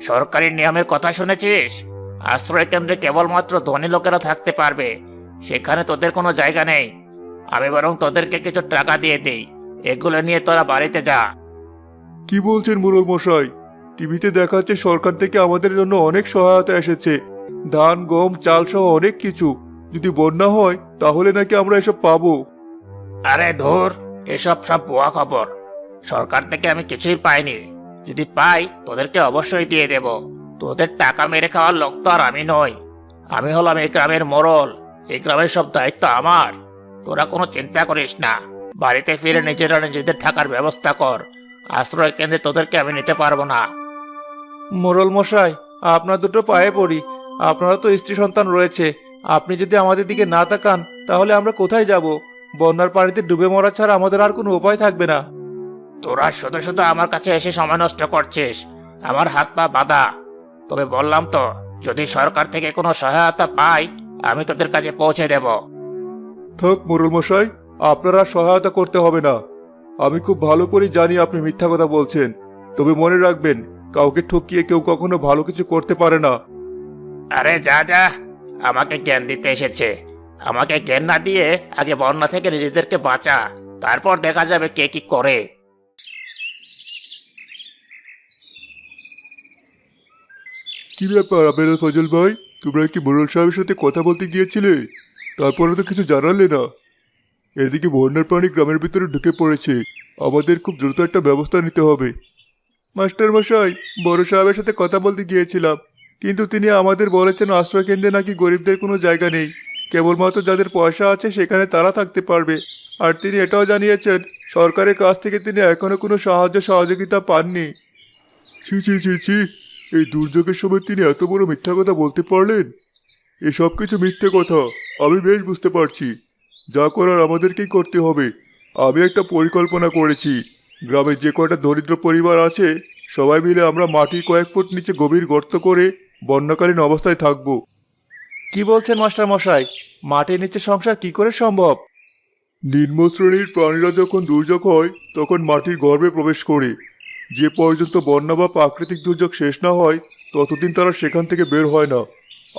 সরকারি নিয়মের কথা শুনেছিস? আশ্রয় কেন্দ্রে কেবলমাত্র ধনী লোকেরা থাকতে পারবে, সেখানে তোদের কোনো জায়গা নেই। আমি বরং তোদেরকে কিছু টাকা দিয়ে দেই, এগুলো নিয়ে তোরা বাড়িতে যা। কি বলছেন মোড়ল মশাই? টিভিতে দেখাচ্ছে সরকার থেকে আমাদের জন্য অনেক সহায়তা এসেছে, ধান গম চাল সহ অনেক কিছু। যদি বন্যা হয় তাহলে নাকি আমরা এসব পাবো? আরে ধুর, এসব সব ভুয়া খবর। সরকার থেকে আমি কিছুই পাইনি। যদি পাই তোদেরকে অবশ্যই দিয়ে দেব। তোদের টাকা মেরে খাওয়ার লোক তো আর আমি নই। আমি হলাম এই গ্রামের মোড়ল, এই গ্রামের সব দায়িত্ব আমার। তোরা কোনো চিন্তা করিস না, বাড়িতে ফিরে নিজেরা নিজেদের থাকার ব্যবস্থা কর। আশ্রয় কেন্দ্রে তোদেরকে আমি নিতে পারবো না। মোড়ল মশাই, আপনার দুটো পায়ে পড়ি। আপনারও তো স্ত্রী সন্তান রয়েছে, আপনি যদি আমাদের দিকে না তাকান তাহলে আমরা কোথায় যাব? বন্যার পানিতে ডুবে মরা ছাড়া আমাদের আর কোনো উপায় থাকবে না। তোরা শুধু শুধু আমার কাছে এসে সময় নষ্ট করছিস, আমার হাত পা বাঁধা। তবে বললাম তো, যদি সরকার থেকে কোনো সহায়তা পাই আমি তোদের কাছে পৌঁছে দেব। থাক মোড়ল মশাই, আপনারা সহায়তা করতে হবে না। আমি খুব ভালো করে জানি আপনি মিথ্যা কথা বলছেন। তবে মনে রাখবেন, কাউকে ঠকিয়ে কেউ কখনো ভালো কিছু করতে পারে না। আরে যা যা, আমাকে জ্ঞান দিতে এসেছে। আমাকে জ্ঞান না দিয়ে আগে বন্যা থেকে নিজেদেরকে বাঁচা, তারপর দেখা যাবে কে কি করে। কি ব্যাপার আবেদা ফজল ভাই, তোমরা কি মোড়ল সাহেবের সাথে কথা বলতে গিয়েছিলে? তারপরে তো কিছু জানালে না। এদিকে বন্যার পানি গ্রামের ভিতরে ঢুকে পড়েছে, আমাদের খুব দ্রুত একটা ব্যবস্থা নিতে হবে। মাস্টার মশাই, বড় সাহেবের সাথে কথা বলতে গিয়েছিলাম, কিন্তু তিনি আমাদের বলেছেন আশ্রয় কেন্দ্রে নাকি গরিবদের কোনো জায়গা নেই, কেবলমাত্র যাদের পয়সা আছে সেখানে তারা থাকতে পারবে। আর তিনি এটাও জানিয়েছেন সরকারের কাছ থেকে তিনি এখনো কোনো সাহায্য সহযোগিতা পাননি। ছি ছি ছি ছি, এই দুর্যোগের সময় তিনি এত বড় মিথ্যা কথা বলতে পারলেন? এসব কিছু মিথ্যে কথা, আমি বেশ বুঝতে পারছি। যা করার আমাদেরকেই করতে হবে। আমি একটা পরিকল্পনা করেছি, গ্রামে যে কয়টা দরিদ্র পরিবার আছে সবাই মিলে আমরা মাটির কয়েক ফুট নিচে গভীর গর্ত করে বন্যাকালীন অবস্থায় থাকব। কি বলছেন মাস্টার মশাই? মাটির নিচে সংসার কি করে সম্ভব? নিম্ন শ্রেণীর প্রাণীরা যখন দুর্যোগ হয় তখন মাটির গর্ভে প্রবেশ করে। যে পর্যন্ত বন্যা বা প্রাকৃতিক দুর্যোগ শেষ না হয় ততদিন তারা সেখান থেকে বের হয় না।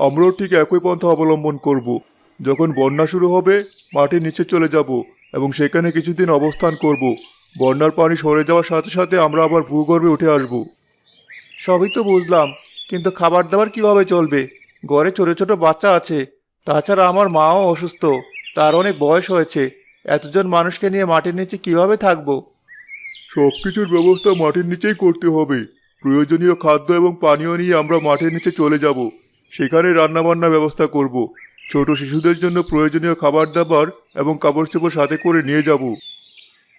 আমরাও ঠিক একই পন্থা অবলম্বন করব। যখন বন্যা শুরু হবে মাটির নিচে চলে যাব এবং সেখানে কিছুদিন অবস্থান করব। বন্যার পানি সরে যাওয়ার সাথে সাথে আমরা আবার ভূগর্ভে উঠে আসব। সবই তো বুঝলাম, কিন্তু খাবার দাবার কিভাবে চলবে? ঘরে ছোট ছোট বাচ্চা আছে, তাছাড়া আমার মাও অসুস্থ, তার অনেক বয়স হয়েছে। এতজন মানুষকে নিয়ে মাটির নিচে কিভাবে থাকবো? সব কিছুর ব্যবস্থা মাটির নিচেই করতে হবে। প্রয়োজনীয় খাদ্য এবং পানীয় নিয়ে আমরা মাটির নিচে চলে যাব, সেখানে রান্নাবান্নার ব্যবস্থা করব। ছোট শিশুদের জন্য প্রয়োজনীয় খাবার দাবার এবং কাপড় চোপড় সাথে করে নিয়ে যাব।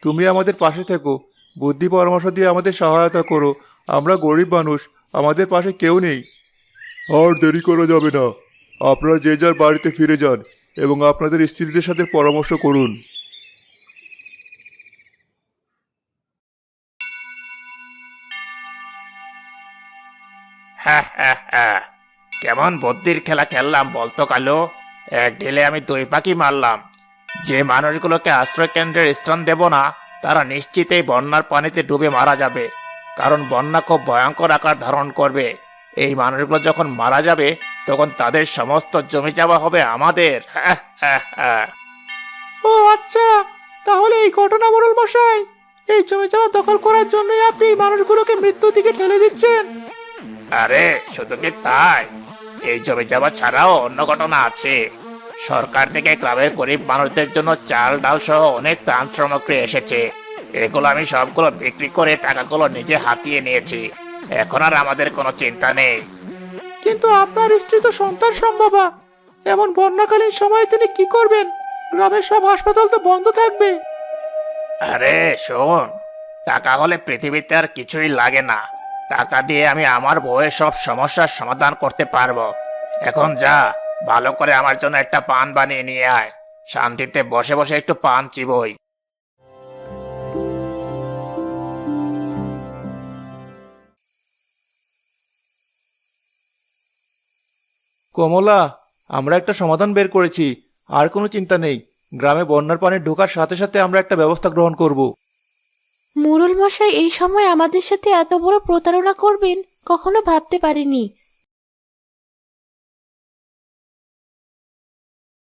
তুমি আমাদের পাশে থেকো, বুদ্ধি পরামর্শ দিয়ে আমাদের সহায়তা করো। আমরা গরিব মানুষ, আমাদের পাশে কেউ নেই। আর দেরি করা যাবে না, আপনারা যে যার বাড়িতে ফিরে যান এবং আপনাদের স্ত্রীদের সাথে পরামর্শ করুন। হ্যাঁ হ্যাঁ হ্যাঁ, কেমন বুদ্ধির খেলা খেললাম বলতো কালু। এক ঢিলে আমি দুই পাখি মারলাম। যে মানুষগুলোকে আশ্রয় কেন্দ্রের স্থান দেব না তারা নিশ্চিতই বন্যার পানিতে ডুবে মারা যাবে, কারণ বন্যা খুব ভয়ঙ্কর আকার ধারণ করবে। এই মানুষগুলো যখন মারা যাবে তখন তাদের সমস্ত জমি জমা হবে আমাদের। হ্যাঁ হ্যাঁ হ্যাঁ। ও আচ্ছা, তাহলে এই ঘটনা মোড়ল মশাই, এই জমি জমা দখল করার জন্যই আপনি এই মানুষগুলোকে মৃত্যুর দিকে ঠেলে দিচ্ছেন। আরে শুধু কি তাই, এই জমি জমা ছাড়াও অন্য ঘটনা আছে। সরকার থেকে গ্রামের গরিব মানুষদের জন্য চাল ডাল সহ অনেক ত্রাণ সামগ্রী এসেছে। এগুলো আমি সবগুলো বিক্রি করে টাকাগুলো নিজে হাতিয়ে নিয়েছি। এখন আর আমাদের কোনো চিন্তা নেই। কিন্তু আপনার স্ত্রী তো সন্তান সম্ভবা, এমন বন্যাকালীন সময়ে তিনি কি করবেন? গ্রামের সব হাসপাতাল তো বন্ধ থাকবে। আরে শোন, টাকা হলে পৃথিবীতে আর কিছুই লাগে না। টাকা দিয়ে আমি আমার বউয়ের সব সমস্যার সমাধান করতে পারবো। এখন যা, ভালো করে আমার জন্য একটা পান বানিয়ে নিয়ে আয়। শান্তিতে বসে বসে একটু পান চিবোই। কমলা, আমরা একটা সমাধান বের করেছি। আর কোনো চিন্তা নেই, গ্রামে বন্যার পানি ঢোকার সাথে সাথে আমরা একটা ব্যবস্থা গ্রহণ করব। মোড়ল মশাই এই সময় আমাদের সাথে এত বড় প্রতারণা করবেন কখনো ভাবতে পারিনি